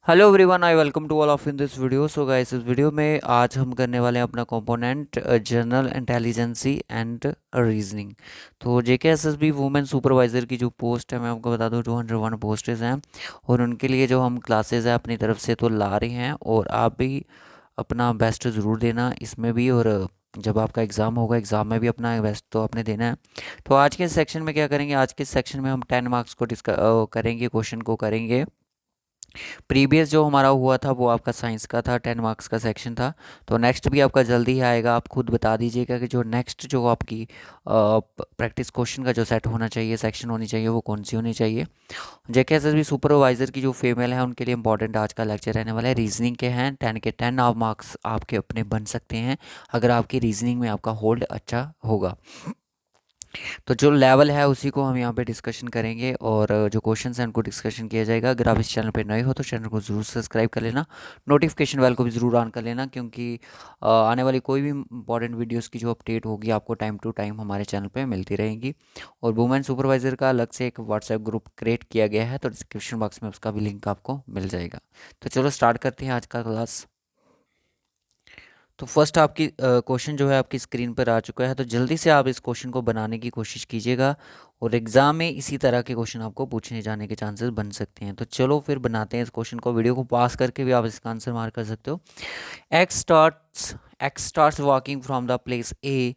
Hello everyone, I welcome to all of in this video. So guys, इस video में आज हम करने वाले हैं अपना component general intelligence and reasoning. तो जेकेएसएसबी वुमेन सुपरवाइज़र की जो पोस्ट है, मैं आपको बता दूं 201 पोस्टेज हैं और उनके लिए जो हम क्लासेस हैं अपनी तरफ से तो ला रहे हैं, और आप भी अपना बेस्ट ज़रूर देना इसमें भी। और जब आपका एग्ज़ाम होगा, एग्ज़ाम में भी अपना बेस्ट तो आपने देना है। तो आज के सेक्शन में क्या करेंगे, आज के सेक्शन में हम 10 मार्क्स को करेंगे, क्वेश्चन को करेंगे। प्रीवियस जो हमारा हुआ था वो आपका साइंस का था, 10 मार्क्स का सेक्शन था। तो नेक्स्ट भी आपका जल्दी ही आएगा। आप खुद बता दीजिएगा कि जो नेक्स्ट जो आपकी प्रैक्टिस क्वेश्चन का जो सेट होना चाहिए, सेक्शन होनी चाहिए, वो कौन सी होनी चाहिए। जेकेएसएसबी सुपरवाइज़र की जो फीमेल है उनके लिए इंपॉर्टेंट आज का लेक्चर रहने वाला है। रीजनिंग के हैं 10 के 10 आप मार्क्स आपके अपने बन सकते हैं अगर आपकी रीजनिंग में आपका होल्ड अच्छा होगा। तो जो लेवल है उसी को हम यहाँ पे डिस्कशन करेंगे, और जो क्वेश्चंस हैं उनको डिस्कशन किया जाएगा। अगर आप इस चैनल पे नए हो तो चैनल को ज़रूर सब्सक्राइब कर लेना, नोटिफिकेशन बेल को भी ज़रूर ऑन कर लेना, क्योंकि आने वाली कोई भी इंपॉर्टेंट वीडियोस की जो अपडेट होगी आपको टाइम टू टाइम हमारे चैनल पे मिलती रहेंगी। और वुमेन सुपरवाइज़र का अलग से एक व्हाट्सएप ग्रुप क्रिएट किया गया है, तो डिस्क्रिप्शन बॉक्स में उसका भी लिंक आपको मिल जाएगा। तो चलो स्टार्ट करते हैं आज का क्लास। तो फर्स्ट आपकी क्वेश्चन जो है आपकी स्क्रीन पर आ चुका है, तो जल्दी से आप इस क्वेश्चन को बनाने की कोशिश कीजिएगा, और एग्ज़ाम में इसी तरह के क्वेश्चन आपको पूछने जाने के चांसेस बन सकते हैं। तो चलो फिर बनाते हैं इस क्वेश्चन को। वीडियो को पास करके भी आप इसका आंसर मार्क कर सकते हो। X starts walking from the place A.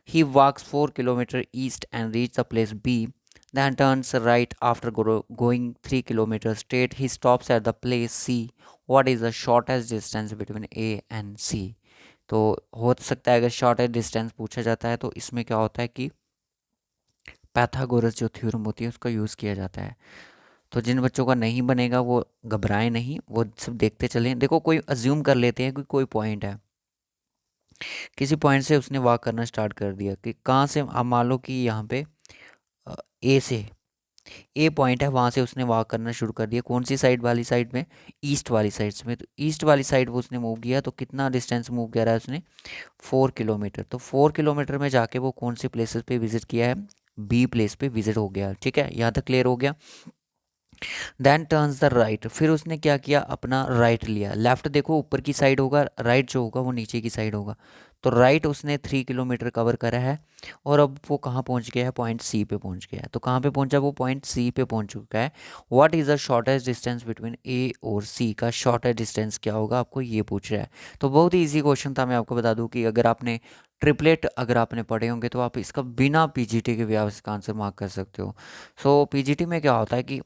He walks 4 kilometre east and reach the place B, then turns right after going 3 kilometers straight. He stops at the place C. What is the shortest distance between A and C? तो हो सकता है अगर shortage distance पूछा जाता है तो इसमें क्या होता है कि पैथागोरस जो थ्योरम होती है उसका यूज़ किया जाता है। तो जिन बच्चों का नहीं बनेगा वो घबराएं नहीं, वो सब देखते चलें। देखो, कोई अज्यूम कर लेते हैं कि कोई पॉइंट है, किसी पॉइंट से उसने वॉक करना स्टार्ट कर दिया कि कहाँ से। आप मान लो कि यहाँ पे ए से ए पॉइंट है, वहाँ से उसने वॉक करना शुरू कर दिया। कौन सी साइड वाली साइड में? ईस्ट वाली साइड में। तो ईस्ट वाली साइड वो उसने मूव किया, तो कितना डिस्टेंस मूव किया रहा है उसने? 4 किलोमीटर। तो 4 किलोमीटर में जाके वो कौन सी प्लेसेस पे विजिट किया है? बी प्लेस पे विजिट हो गया। ठीक है, यहाँ तक क्लियर हो गया। देन टर्न्स द राइट, फिर उसने क्या किया, अपना राइट लिया। लेफ्ट देखो ऊपर की साइड होगा, राइट जो होगा वो नीचे की साइड होगा। तो राइट उसने 3 किलोमीटर कवर करा है, और अब वो कहाँ पहुँच गया है? पॉइंट सी पे पहुँच गया है। तो कहाँ पे पहुँचा? वो पॉइंट सी पे पहुँच चुका है। What is the shortest distance between A और सी? का शॉर्टेस्ट डिस्टेंस क्या होगा, आपको ये पूछ रहा है। तो बहुत ही ईजी क्वेश्चन था। मैं आपको बता दूं कि अगर आपने ट्रिपलेट अगर आपने पढ़े होंगे तो आप इसका बिना पीजीटी के भी आप इसका आंसर मार्क कर सकते हो। सो पीजीटी में क्या होता है कि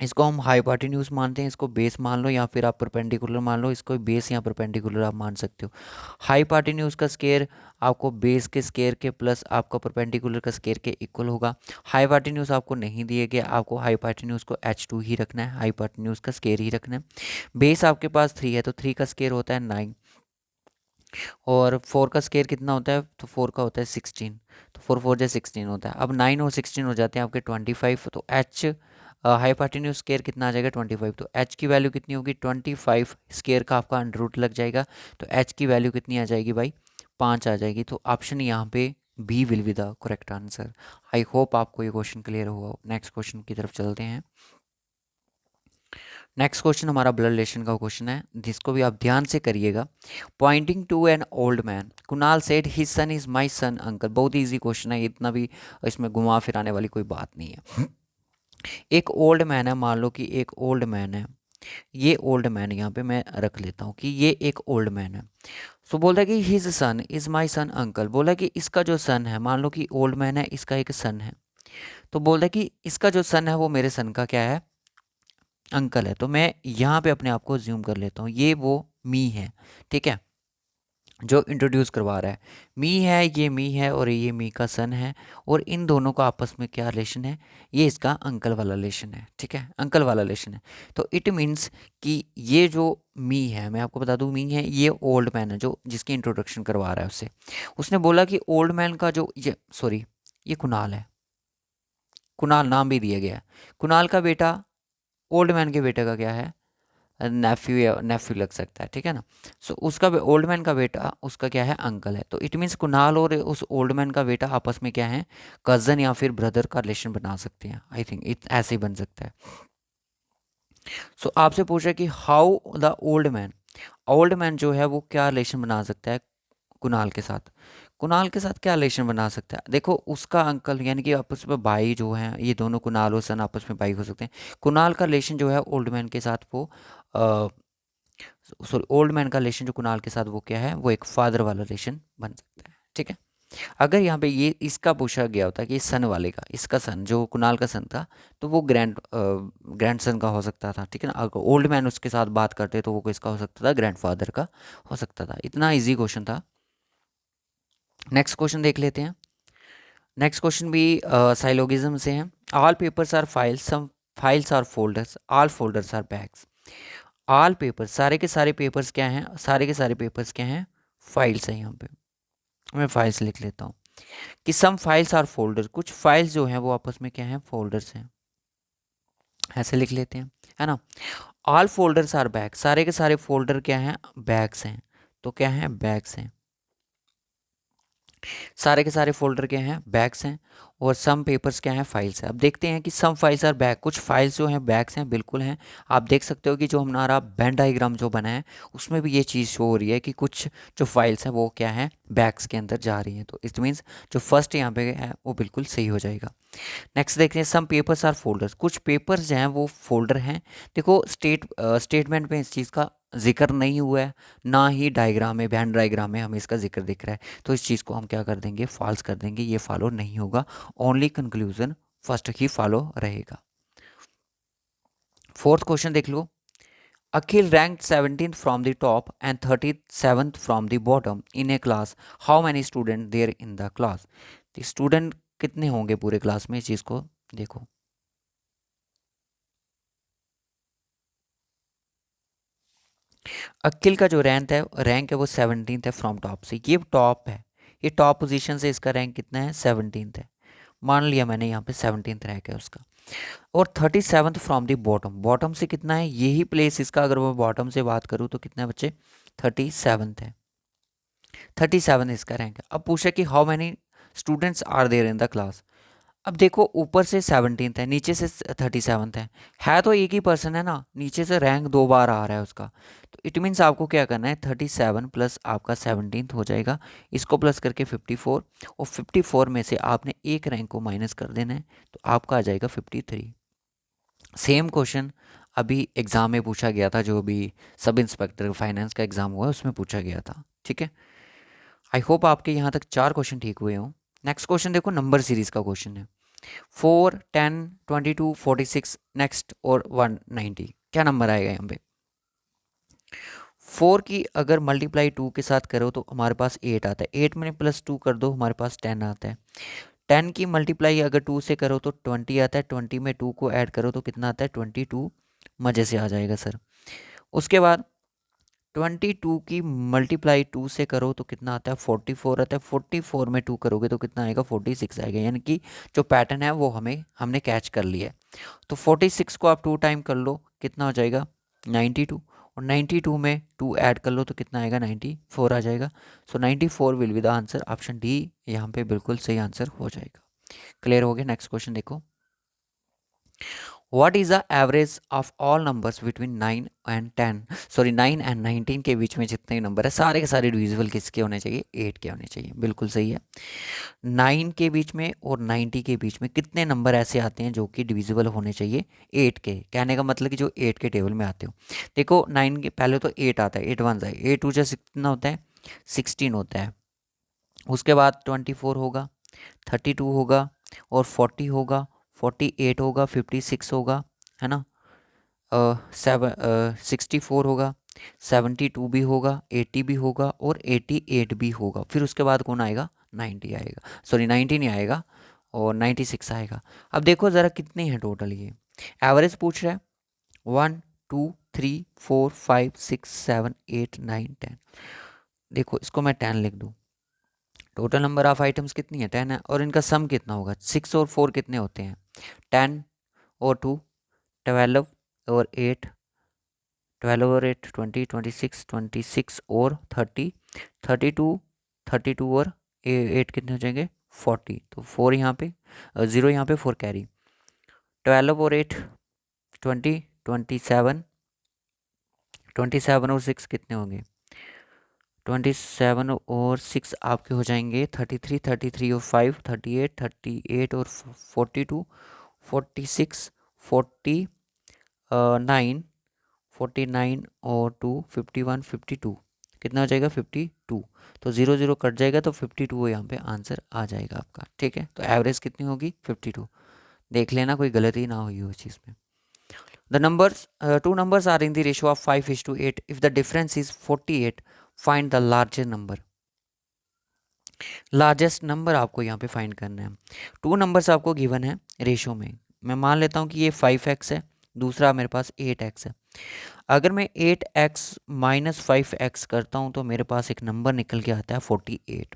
इसको हम हाइपोटेन्यूज मानते हैं, इसको बेस मान लो, या फिर आप परपेंडिकुलर मान लो। इसको बेस या परपेंडिकुलर आप मान सकते हो। हाइपोटेन्यूज का स्केयर आपको बेस के स्केयर के प्लस आपका परपेंडिकुलर का स्केयर के इक्वल होगा। हाइपोटेन्यूज आपको नहीं दिए गए, आपको हाइपोटेन्यूज को H2 ही रखना है, हाइपोटेन्यूज का स्केयर ही रखना है। बेस आपके पास 3 है, तो 3 का स्केयर होता है 9, और 4 का स्केयर कितना होता है? तो 4 का होता है 16। तो 4 4 जा 16 होता है। अब 9 और 16 हो जाते हैं आपके 25। तो एच हाइपोटेन्यूज स्केयर कितना आ जाएगा? 25। तो एच की वैल्यू कितनी होगी? 25 स्केयर का आपका अंडर रूट लग जाएगा। तो एच की वैल्यू कितनी आ जाएगी भाई? 5 आ जाएगी। तो ऑप्शन यहाँ पे B will be the correct answer. I hope आपको ये क्वेश्चन क्लियर हुआ। नेक्स्ट क्वेश्चन की तरफ चलते हैं। नेक्स्ट क्वेश्चन हमारा ब्लड रिलेशन का क्वेश्चन है, जिसको भी आप ध्यान से करिएगा। Pointing to an old man, Kunal said his son is my son uncle. बहुत ही ईजी क्वेश्चन है, इतना भी इसमें घुमा फिराने वाली कोई बात नहीं है। एक ओल्ड मैन है, मान लो कि एक ओल्ड मैन है। ये ओल्ड मैन यहाँ पे मैं रख लेता हूँ कि ये एक ओल्ड मैन है। सो बोल रहा है कि his son is my son uncle. बोला कि इसका जो सन है, मान लो कि ओल्ड मैन है, इसका एक सन है। तो बोल रहा है कि इसका जो सन है वो मेरे सन का क्या है? अंकल है। तो मैं यहाँ पे अपने आप को ज्यूम कर लेता हूँ, ये वो मी है। ठीक है, जो इंट्रोड्यूस करवा रहा है मी है, ये मी है और ये मी का सन है। और इन दोनों का आपस में क्या रिलेशन है? ये इसका अंकल वाला रिलेशन है। ठीक है, अंकल वाला रिलेशन है। तो इट मीन्स कि ये जो मी है, मैं आपको बता दूं मी है, ये ओल्ड मैन है जो जिसकी इंट्रोडक्शन करवा रहा है उससे। उसने बोला कि ओल्ड मैन का जो ये सॉरी ये कुणाल है, कुणाल नाम भी दिया गया है। कुणाल का बेटा ओल्ड मैन के बेटे का क्या है? नेफ्यू या नेफ्यू लग सकता है। ठीक है ना। सो उसका ओल्ड मैन का बेटा उसका क्या है? अंकल है। तो इट मीन्स कुणाल और उस ओल्ड मैन का बेटा आपस में क्या है? कजन या फिर ब्रदर का रिलेशन बना सकते हैं। आई थिंक ऐसे ही बन सकता है। सो आपसे पूछ रहा है कि हाउ द ओल्ड मैन जो है वो क्या रिलेशन बना सकता है कुणाल के साथ। कुणाल के साथ क्या रिलेशन बना सकता है, देखो उसका अंकल यानी कि आपस में भाई जो हैं, ये दोनों कुणाल और सन आपस में भाई हो सकते हैं। कुणाल का रिलेशन जो है ओल्ड मैन के साथ वो सॉरी ओल्ड मैन का रिलेशन जो कुणाल के साथ वो क्या है, वो एक फादर वाला रिलेशन बन सकता है। ठीक है, अगर यहाँ पे ये इसका पूछा गया होता कि सन वाले का, इसका सन जो कुणाल का सन था, तो वो ग्रैंड सन का हो सकता था। ठीक है ना, अगर ओल्ड मैन उसके साथ बात करते तो वो किसका हो सकता था, ग्रैंड फादर का हो सकता था। इतना इजी क्वेश्चन था। नेक्स्ट क्वेश्चन देख लेते हैं। नेक्स्ट क्वेश्चन भी साइलोगिज्म से है। All papers are files, some files are folders, all folders are bags. All paper, सारे के सारे पेपर्स क्या हैं, सारे के सारे पेपर्स क्या हैं, फाइल्स हैं। यहाँ पे मैं फाइल्स लिख लेता हूँ कि सम फाइल्स आर फोल्डर, कुछ फाइल्स जो हैं वो आपस में क्या हैं, फोल्डर्स हैं। ऐसे लिख लेते हैं, है ना। ऑल फोल्डर्स आर बैग, सारे के सारे फोल्डर क्या हैं, बैग्स हैं। तो क्या हैं, बैग्स हैं। सारे के सारे फोल्डर क्या हैं, बैग्स हैं। और सम पेपर्स क्या हैं, फाइल्स हैं। अब देखते हैं कि सम फाइल्स आर बैग, कुछ फाइल्स जो हैं बैग्स हैं, बिल्कुल हैं। आप देख सकते हो कि जो हमारा वेन डायग्राम जो बना है उसमें भी ये चीज़ शो हो रही है कि कुछ जो फाइल्स हैं वो क्या हैं, बैग्स के अंदर जा रही हैं। तो इट मीन्स जो फर्स्ट यहाँ पे है वो बिल्कुल सही हो जाएगा। नेक्स्ट देखते हैं, सम पेपर्स आर फोल्डर्स, कुछ पेपर्स जो हैं वो फोल्डर हैं। देखो स्टेटमेंट में इस चीज़ का जिक्र नहीं हुआ है, ना ही डायग्राम में, वैन डायग्राम में हमें इसका जिक्र दिख रहा है। तो इस चीज़ को हम क्या कर देंगे, फॉल्स कर देंगे, ये फॉलो नहीं होगा। ओनली कंक्लूजन फर्स्ट ही फॉलो रहेगा। फोर्थ क्वेश्चन देख लो। Akhil rank 17th from the top and 37th from the bottom in a class, how many student there in the class. Student कितने होंगे पूरे क्लास में, इस चीज़ को देखो। अखिल का जो रैंक है वो 17th है फ्रॉम टॉप से, ये टॉप है, ये टॉप पोजीशन से इसका रैंक कितना है, 17th है। मान लिया मैंने यहाँ पे 17th रैंक है उसका। और 37th from the bottom, bottom से कितना है, यही प्लेस इसका, अगर मैं बॉटम से बात करूँ तो कितना है बच्चे, 37th है। 37 इसका रैंक है। अब पूछा कि how many students are there in the class. अब देखो ऊपर से 17th है, नीचे से 37th है तो एक ही पर्सन है ना, नीचे से रैंक दो बार आ रहा है उसका। तो इट मीन्स आपको क्या करना है, 37 प्लस आपका 17th हो जाएगा, इसको प्लस करके 54, और 54 में से आपने एक रैंक को माइनस कर देना है, तो आपका आ जाएगा 53। सेम क्वेश्चन अभी एग्ज़ाम में पूछा गया था, जो अभी सब इंस्पेक्टर फाइनेंस का एग्ज़ाम हुआ है उसमें पूछा गया था। ठीक है, आई होप आपके यहाँ तक चार क्वेश्चन ठीक हुए हों। नेक्स्ट क्वेश्चन देखो, नंबर सीरीज का क्वेश्चन है। 4, 10, 22, 46 नेक्स्ट और 190, क्या नंबर आएगा यहाँ पे। 4 की अगर मल्टीप्लाई 2 के साथ करो तो हमारे पास 8 आता है, 8 में प्लस 2 कर दो हमारे पास 10 आता है। 10 की मल्टीप्लाई अगर 2 से करो तो 20 आता है, 20 में 2 को ऐड करो तो कितना आता है, 22। मज़े से आ जाएगा सर। उसके बाद 22 की मल्टीप्लाई 2 से करो तो कितना आता है, 44 आता है, 44 में 2 करोगे तो कितना आएगा, 46 आएगा। यानी कि जो पैटर्न है वो हमने कैच कर लिया है। तो 46 को आप 2 टाइम कर लो, कितना हो जाएगा, 92। और 92 में 2 ऐड कर लो तो कितना आएगा, 94 आ जाएगा। सो 94 will be the answer, option D यहाँ पे बिल्कुल सही आंसर हो जाएगा। क्लियर हो गया। नेक्स्ट क्वेश्चन देखो, what is the average of all numbers between 9 and 19 के बीच में जितने नंबर है सारे के सारे डिविजिबल किसके होने चाहिए, 8 के होने चाहिए। बिल्कुल सही है। 9 के बीच में और 90 के बीच में कितने नंबर ऐसे आते हैं जो कि डिविजिबल होने चाहिए 8 के, कहने का मतलब कि जो 8 के टेबल में आते हो। देखो 9 के पहले तो 8 आता है, 8 वन है, 8 टू जा कितना होता है, 16 होता है। उसके बाद 24 होगा, 32 होगा, और 40 होगा, 48 होगा, 56 होगा, है ना, 64 होगा, 72 भी होगा, 80 भी होगा, और 88 भी होगा। फिर उसके बाद कौन आएगा, 90 आएगा, सॉरी 90 नहीं आएगा, और 96 आएगा। अब देखो ज़रा कितने हैं टोटल, ये एवरेज पूछ रहा है। 1, 2, 3, 4, 5, 6, 7, 8, 9, 10। देखो इसको मैं 10 लिख दूँ, टोटल नंबर ऑफ आइटम्स कितनी है, 10 है, और इनका सम कितना होगा, 6 और 4 कितने होते हैं, 10 और 2 12, और 8 12 और 8 20, 26 26 और 30 32, 32 और 8 कितने हो जाएंगे, 40। तो 4 यहाँ पे, 0 यहाँ पे, 4 कैरी, 12 और 8 20, 27 27 और 6 कितने होंगे? 27 और 6 आपके हो जाएंगे 33, 33 और 5 38, 38 और 42, 46, 49, 49 और 2 51, 52 कितना हो जाएगा? 52। तो 0 0 कट जाएगा तो 52 यहाँ पे आंसर आ जाएगा आपका। ठीक है, तो एवरेज कितनी होगी? 52। देख लेना कोई गलती ना हुई हो इस चीज़ में। The numbers, two numbers are in the ratio of 5:8. If the difference is 48, find the larger number. Largest number आपको यहाँ पे फाइंड करना है। टू नंबर्स आपको गिवन है रेशो में। मैं मान लेता हूँ कि ये 5x है, दूसरा मेरे पास 8x है। अगर मैं 8x माइनस 5x करता हूँ तो मेरे पास एक नंबर निकल के आता है 48।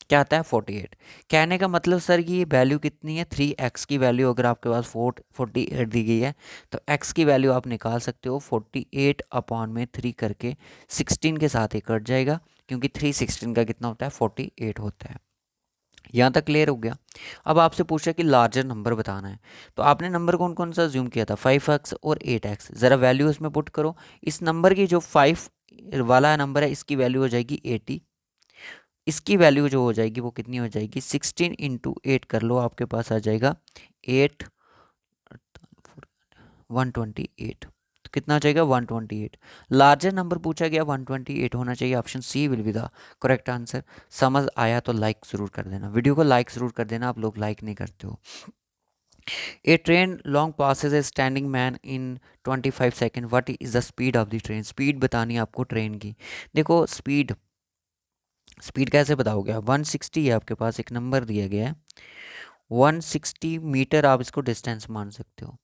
क्या आता है? 48। कहने का मतलब सर ये वैल्यू कितनी है? 3x की वैल्यू अगर आपके पास 48 दी गई है तो x की वैल्यू आप निकाल सकते हो 48 अपॉन में 3 करके 16 के साथ ही कट जाएगा, क्योंकि 3 16 का कितना होता है? 48 होता है। यहाँ तक क्लियर हो गया। अब आपसे पूछा कि लार्जर नंबर बताना है, तो आपने नंबर कौन कौन सा ज्यूम किया था? 5x और 8x। ज़रा वैल्यू इसमें पुट करो। इस नंबर की जो 5 वाला नंबर है इसकी वैल्यू हो जाएगी 80। इसकी वैल्यू जो हो जाएगी वो कितनी हो जाएगी? 16 इंटू 8 कर लो, आपके पास आ जाएगा 8 128। तो कितना आ जाएगा? 128। लार्जर नंबर पूछा गया, 128 होना चाहिए। Option C will be the correct answer. समझ आया तो लाइक ज़रूर कर देना, वीडियो को लाइक ज़रूर कर देना, आप लोग लाइक नहीं करते हो। A train long passes a standing man in 25 second, what is the speed of the train? Speed बतानी है आपको ट्रेन की। देखो स्पीड, स्पीड कैसे बताओगे आप? 160 है आपके पास, एक नंबर दिया गया है 160 मीटर, आप इसको डिस्टेंस मान सकते हो।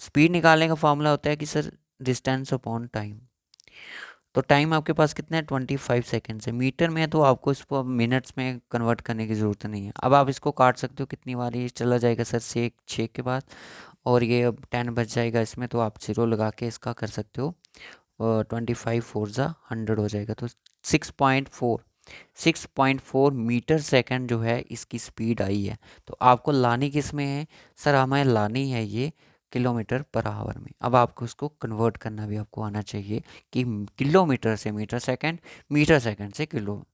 स्पीड निकालने का फॉर्मूला होता है कि सर डिस्टेंस अपॉन टाइम। तो टाइम आपके पास कितना है? 25 सेकेंड है। मीटर में है तो आपको इसको मिनट्स में कन्वर्ट करने की ज़रूरत नहीं है। अब आप इसको काट सकते हो कितनी बार, ये चला जाएगा सर से 6 के बाद, और ये अब 10 बच जाएगा इसमें, तो आप 0 लगा के इसका कर सकते हो। 25 4 ज़ा 100 हो जाएगा, तो 6.4 मीटर सेकंड जो है इसकी स्पीड आई है। तो आपको लानी किस में है? सर हमें लानी है ये किलोमीटर पर आवर में। अब आपको उसको कन्वर्ट करना भी आपको आना चाहिए कि किलोमीटर से मीटर सेकंड से किलो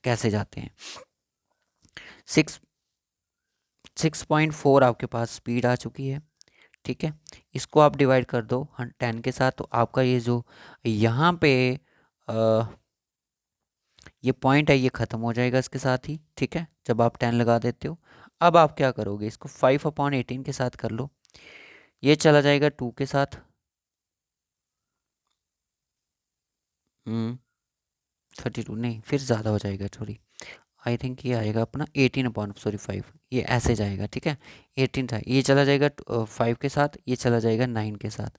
कैसे जाते हैं। 6.4 आपके पास स्पीड आ चुकी है। ठीक है, इसको आप डिवाइड कर दो 10 के साथ, तो आपका ये जो यहाँ पे ये पॉइंट है ये ख़त्म हो जाएगा इसके साथ ही। ठीक है, जब आप 10 लगा देते हो। अब आप क्या करोगे? इसको 5/18 के साथ कर लो, ये चला जाएगा 2 के साथ। 32 नहीं, फिर ज़्यादा हो जाएगा, सॉरी। आई थिंक ये आएगा अपना 18/5, ये ऐसे जाएगा। ठीक है, 18 था, ये चला जाएगा 5 के साथ, ये चला जाएगा 9 के साथ।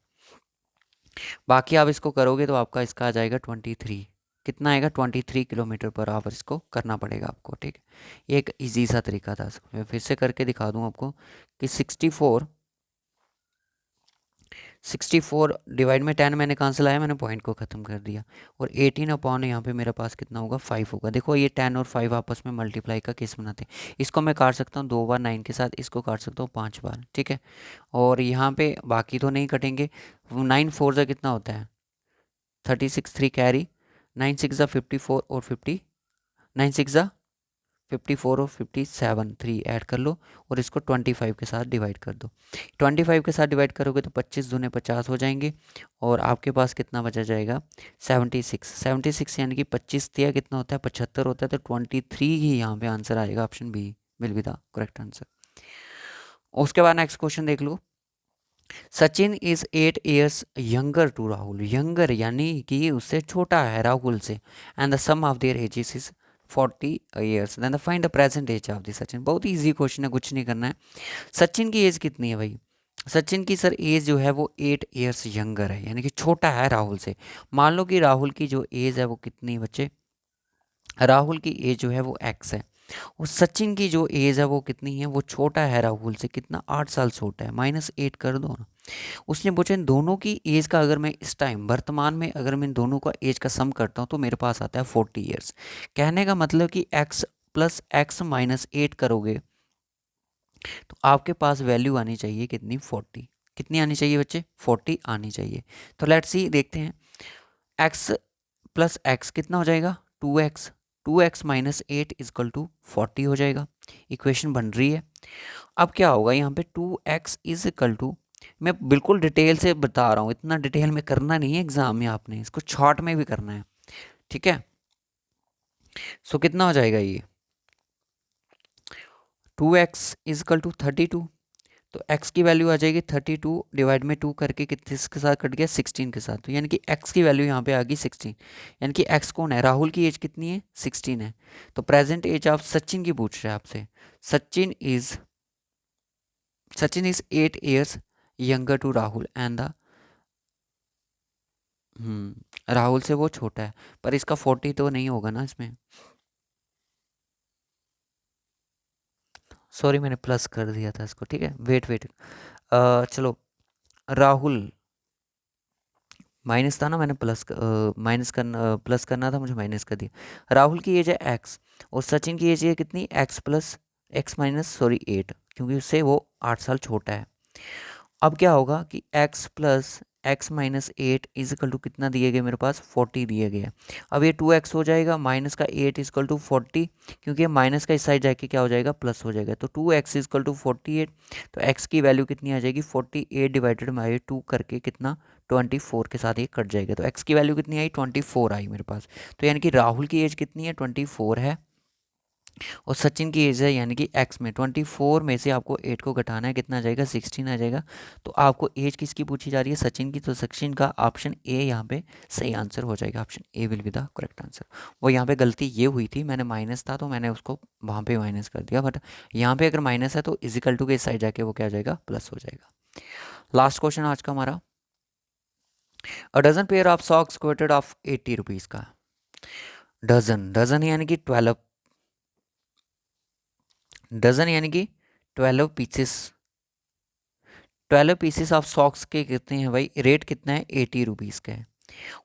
बाकी आप इसको करोगे तो आपका इसका आ जाएगा 23। कितना आएगा? 23 किलोमीटर पर आवर इसको करना पड़ेगा आपको। ठीक है, ये एक इजी सा तरीका था। मैं फिर से करके दिखा दूँ आपको कि 64 डिवाइड में 10 मैंने कहाँ से लाया? मैंने पॉइंट को ख़त्म कर दिया। और 18 अपॉन यहाँ पे मेरे पास कितना होगा? 5 होगा। देखो ये 10 और 5 आपस में मल्टीप्लाई का केस बनाते हैं। इसको मैं काट सकता हूँ 2 बार 9 के साथ, इसको काट सकता हूँ 5 बार। ठीक है, और यहाँ पे बाकी तो नहीं कटेंगे। 9 4 से कितना होता है? 36, 3 कैरी, 9 6 ज़ा 54 और 9 6 ज़ा 54 और 57, 3 ऐड कर लो और इसको 25 के साथ डिवाइड कर दो। 25 के साथ डिवाइड करोगे तो 25 दूने 50 हो जाएंगे, और आपके पास कितना बचा जाएगा? 76 यानी कि 25 दिया कितना होता है? 75 होता है। तो 23 ही यहाँ पे आंसर आएगा। Option B will be the correct answer. उसके बाद नेक्स्ट क्वेश्चन देख लो। Sachin is 8 years younger to Rahul. Younger यानी कि उससे छोटा है राहुल से। And the sum of their ages is 40 years. Then find the present age of the Sachin. बहुत इजी क्वेश्चन है, कुछ नहीं करना है। सचिन की एज कितनी है भाई? सचिन की सर एज जो है वो 8 ईयर्स यंगर है, यानी कि छोटा है राहुल से। मान लो कि राहुल की जो एज है वो कितनी बच्चे? राहुल की एज जो है वो एक्स है, और सचिन की जो एज है वो कितनी है? वो छोटा है राहुल से, कितना? 8 साल छोटा है। -8 कर दो ना। उसने पूछा इन दोनों की एज का, अगर मैं इस टाइम वर्तमान में अगर मैं इन दोनों का एज का सम करता हूँ तो मेरे पास आता है 40 ईयर्स। कहने का मतलब कि x प्लस एक्स माइनस 8 करोगे तो आपके पास वैल्यू आनी चाहिए कितनी? 40। कितनी आनी चाहिए बच्चे? 40 आनी चाहिए। तो लेट्स सी, देखते हैं। एक्स प्लस एक्स कितना हो जाएगा 2x, 2x minus 8 is equal to 40 हो जाएगा। इक्वेशन बन रही है। अब क्या होगा यहाँ पे 2x इज इक्वल टू, मैं बिल्कुल डिटेल से बता रहा हूँ, इतना डिटेल में करना नहीं है एग्जाम में, आपने इसको शॉर्ट में भी करना है, ठीक है। सो कितना हो जाएगा ये 2x इज इक्वल टू 32, तो x की वैल्यू आ जाएगी 32 डिवाइड में 2 करके किसके साथ कट गया 16 के साथ, तो यानी कि x की वैल्यू यहाँ पे आ गई 16। यानी कि x कौन है, राहुल की एज कितनी है 16 है। तो प्रेजेंट एज आप सचिन की पूछ रहे हैं आपसे। Sachin is 8 years younger to Rahul and the, Rahul से वो छोटा है, पर इसका 40 तो नहीं होगा ना इसमें, सॉरी मैंने प्लस कर दिया था इसको, ठीक है। वेट वेट चलो, राहुल माइनस था ना, मैंने प्लस माइनस करना प्लस करना था, मुझे माइनस कर दिया। राहुल की एज है एक्स और सचिन की एज है कितनी, x plus X minus sorry 8, क्योंकि उससे वो 8 साल छोटा है। अब क्या होगा कि x plus X minus 8 is equal to कितना दिए गए मेरे पास 40 दिए गए। अब ये 2x हो जाएगा माइनस का 8 इज इक्वल टू 40, क्योंकि ये माइनस का इस साइड जाके क्या हो जाएगा प्लस हो जाएगा, तो 2x इज इक्वल टू 48। तो x की वैल्यू कितनी आ जाएगी 48 डिवाइडेड बाई 2 करके कितना 24 के साथ ये कट जाएगा, तो x की वैल्यू कितनी आई 24 आई मेरे पास। तो यानी कि राहुल की एज कितनी है 24 है और सचिन की एज है यानी कि एक्स में 24 में से आपको 8 को घटाना है, कितना आ जाएगा 16 आ जाएगा। तो आपको एज किसकी पूछी जा रही है सचिन की, तो सचिन का ऑप्शन ए यहाँ पे सही आंसर हो जाएगा, option A will be the correct answer. वो यहाँ पे गलती ये हुई थी, मैंने माइनस था तो मैंने उसको वहाँ पे माइनस कर दिया, बट यहाँ पे अगर माइनस है तो इजिकल टू के साइड जाके वो क्या हो जाएगा प्लस हो जाएगा। लास्ट क्वेश्चन आज का हमारा, a dozen pair of socks quoted of 80 rupees का। डजन, डजन यानी कि 12, डजन यानी कि 12 पीसेस, 12 पीसेस ऑफ सॉक्स के कितने हैं भाई, रेट कितना है 80 रुपीज़ का है।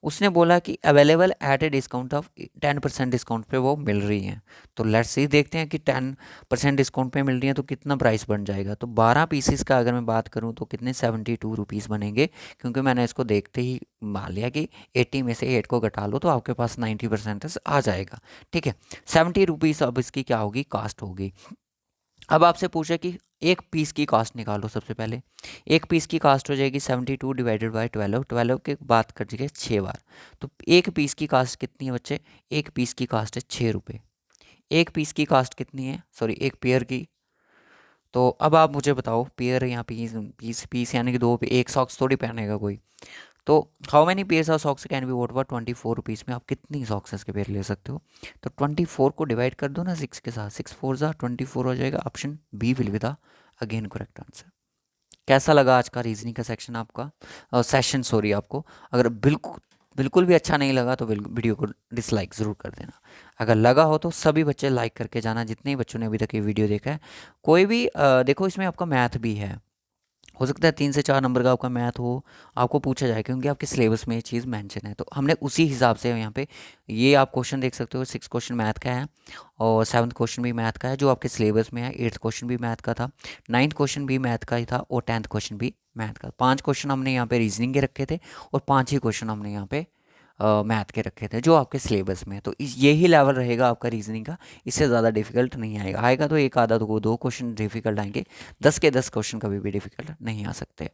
उसने बोला कि available at a discount of 10% discount पे वो मिल रही हैं। तो लेट्स सी देखते हैं कि 10% डिस्काउंट पे मिल रही हैं तो कितना प्राइस बन जाएगा। तो 12 पीसेस का अगर मैं बात करूं तो कितने 72 रुपीज़ बनेंगे, क्योंकि मैंने इसको देखते ही मान लिया कि 80 में से 8 को घटा लो तो आपके पास 90% आ जाएगा, ठीक है। 70 रुपीज़ अब इसकी क्या होगी कास्ट होगी। अब आपसे पूछे कि एक पीस की कॉस्ट निकालो, सबसे पहले एक पीस की कॉस्ट हो जाएगी 72 डिवाइडेड बाई 12, 12 के बात कर दीजिए 6 बार, तो एक पीस की कॉस्ट कितनी है बच्चे, एक पीस की कॉस्ट है 6 रुपये। एक पीस की कॉस्ट कितनी है, सॉरी एक पेयर की। तो अब आप मुझे बताओ, पेयर या पीस, पीस पीस यानी कि दो, एक सॉक्स थोड़ी पहनेगा कोई। तो how many pairs of socks can be vote for 24 rupees में आप कितनी सॉक्सेस के पेयर ले सकते हो। तो 24 को डिवाइड कर दो ना 6 के साथ, 6 4 ज़ा 24 हो जाएगा, option B will be the again correct answer. कैसा लगा आज का रीजनिंग का सेक्शन आपका, सेशन सॉरी आपको। अगर बिल्कुल बिल्कुल भी अच्छा नहीं लगा तो वीडियो को डिसलाइक ज़रूर कर देना। अगर लगा हो तो सभी बच्चे लाइक करके जाना, जितने बच्चों ने अभी तक ये वीडियो देखा है। कोई भी देखो इसमें आपका मैथ भी है, हो सकता है 3 से 4 नंबर का आपका मैथ हो, आपको पूछा जाए क्योंकि आपके सिलेबस में ये चीज़ मेंशन है, तो हमने उसी हिसाब से यहाँ पे ये आप क्वेश्चन देख सकते हो। 6 क्वेश्चन मैथ का है और 7th क्वेश्चन भी मैथ का है जो आपके सिलेबस में है। 8th क्वेश्चन भी मैथ का था, 9th क्वेश्चन भी मैथ का ही था और 10th क्वेश्चन भी मैथ का। 5 क्वेश्चन हमने यहाँ पे रीजनिंग के रखे थे और 5 ही क्वेश्चन हमने यहाँ पे मैथ के रखे थे जो आपके सिलेबस में है। तो यही लेवल रहेगा आपका रीजनिंग का, इससे ज़्यादा डिफिकल्ट नहीं आएगा। आएगा तो एक आधा दो क्वेश्चन डिफिकल्ट आएंगे, 10 के 10 क्वेश्चन कभी भी डिफिकल्ट नहीं आ सकते।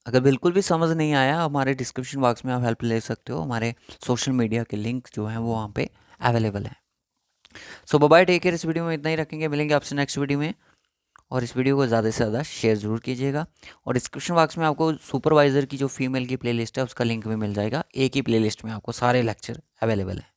अगर बिल्कुल भी समझ नहीं आया, हमारे डिस्क्रिप्शन बॉक्स में आप हेल्प ले सकते हो, हमारे सोशल मीडिया के लिंक जो हैं वो वहाँ पे अवेलेबल है। सो बाय, टेक केयर। इस वीडियो में इतना ही रखेंगे, मिलेंगे आपसे नेक्स्ट वीडियो में। और इस वीडियो को ज़्यादा से ज़्यादा शेयर ज़रूर कीजिएगा। और डिस्क्रिप्शन बॉक्स में आपको सुपरवाइज़र की जो फीमेल की प्लेलिस्ट है उसका लिंक भी मिल जाएगा, एक ही प्लेलिस्ट में आपको सारे लेक्चर अवेलेबल है।